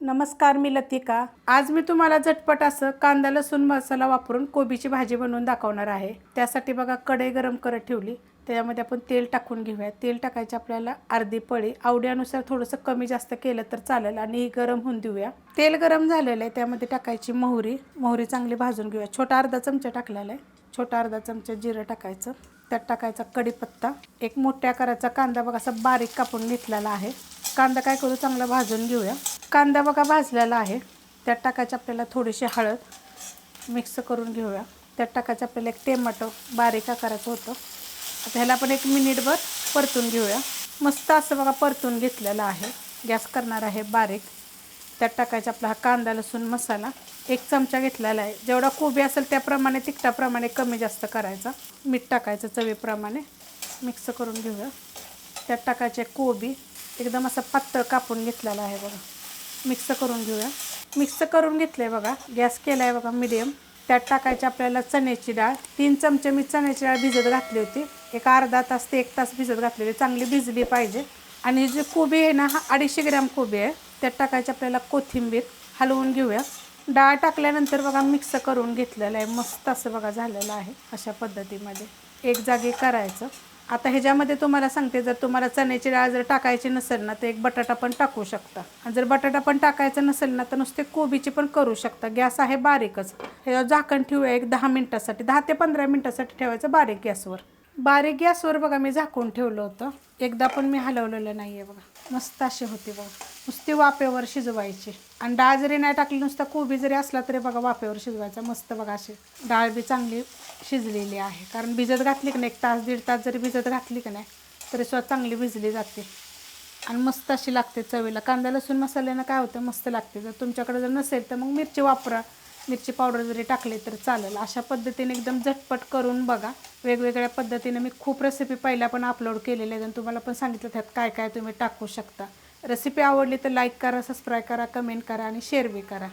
नमस्कार, मी लतिका। आज मी तुम्हाला झटपट असं कांदा लसूण मसाला वापरून कोबीची भाजी बनवून दाखवणार आहे। त्यासाठी बघा कढई गरम करत ठेवली, त्यामध्ये आपण तेल टाकून घेऊया। तेल टाकायचे आपल्याला अर्धी पळी, आवडीनुसार थोडंसं कमी जास्त केलं तर चालेल आणि गरम होऊन देऊया। तेल गरम झालेलं आहे, त्यामध्ये टाकायची मोहरी चांगली भाजून घेऊया। छोटा अर्धा चमचा टाकलेला आहे, छोटा अर्धा चमचा जिरं टाकायचं, त्यात टाकायचा कढीपत्ता, एक मोठ्या आकाराचा कांदा बघा असा बारीक कापून घेतलेला आहे। कांदा काय करू चांगला भाजून घेऊया। कांदा बघा भाजलेला आहे, त्यात टाकायचं आपल्याला थोडीशी हळद, मिक्स करून घेऊया। त्यात टाकायचं आपल्याला एक टोमॅटो बारीक आकाराचं होतं, आता ह्याला आपण 1 मिनिटभर परतून घेऊया। मस्त असं बघा परतून घेतलेलं आहे, गॅस करणार आहे बारीक। त्यात टाकायचा आपला हा कांदा लसूण मसाला 1 चमचा घेतलेला आहे। जेवढा कोबी असेल त्याप्रमाणे तिखटाप्रमाणे कमी जास्त करायचा। मीठ टाकायचं चवीप्रमाणे, मिक्स करून घेऊया। त्यात टाकायचे कोबी एकदम असं पातळ कापून घेतलेला आहे बघा, मिक्स करून घेऊया। मिक्स करून घेतले बघा, गॅस केला आहे बघा मीडियम। त्यात टाकायची आपल्याला चण्याची डाळ 3 चमचे मी चण्याची डाळ भिजत घातली होती, एक अर्धा तास ते 1 तास भिजत घातलेली, चांगली भिजली पाहिजे। आणि जे कोबी आहे ना, हा 250 ग्रॅम कोबी आहे। त्यात टाकायची आपल्याला कोथिंबीर, हलवून घेऊया। डाळ टाकल्यानंतर बघा मिक्स करून घेतलेलं आहे, मस्त असं बघा झालेलं आहे। अशा पद्धतीमध्ये एक जागी करायचं। आता ह्याच्यामध्ये तुम्हाला सांगते, जर तुम्हाला चण्याची डाळ जर टाकायची नसेल ना तर एक बटाटा पण टाकू शकता, आणि जर बटाटा पण टाकायचा नसेल ना तर नुसते कोबीची पण करू शकता। गॅस आहे बारीकच, हे झाकण ठेवूया एक 10 मिनिटासाठी, 10 ते 15 मिनिटासाठी ठेवायचं बारीक गॅसवर। बारीक गॅसवर बघा मी झाकून ठेवलं होतं, एकदा पण मी हलवलेलं नाही आहे बघा। मस्त अशी होती बघा, नुसती वाफेवर शिजवायची। आणि डाळ जरी नाही टाकली, नुसता कोबी जरी असला तरी बघा वाफेवर शिजवायचा। मस्त बघा अशी डाळ बी चांगली शिजलेली आहे, कारण भिजत घातली की नाही 1 तास 1.5 तास जरी भिजत घातली की नाही तरी सुद्धा चांगली भिजली जाते आणि मस्त अशी लागते चवीला। कांदा लसूण मसाल्यानं काय होतं, मस्त लागते। जर तुमच्याकडे जर नसेल तर मग मिरची वापरा, मिरची पावडर जरी टाकली तर चालेल। अशा पद्धतीने एकदम झटपट करून बघा। वेगवेगळ्या पद्धतीने मी खूप रेसिपी पहिल्या पण अपलोड केलेल्या आहेत, आणि तुम्हाला पण सांगितलं त्यात काय काय तुम्ही टाकू शकता। रेसिपी आवडली तर लाईक करा, सबस्क्राईब करा, कमेंट करा आणि शेअर बी करा।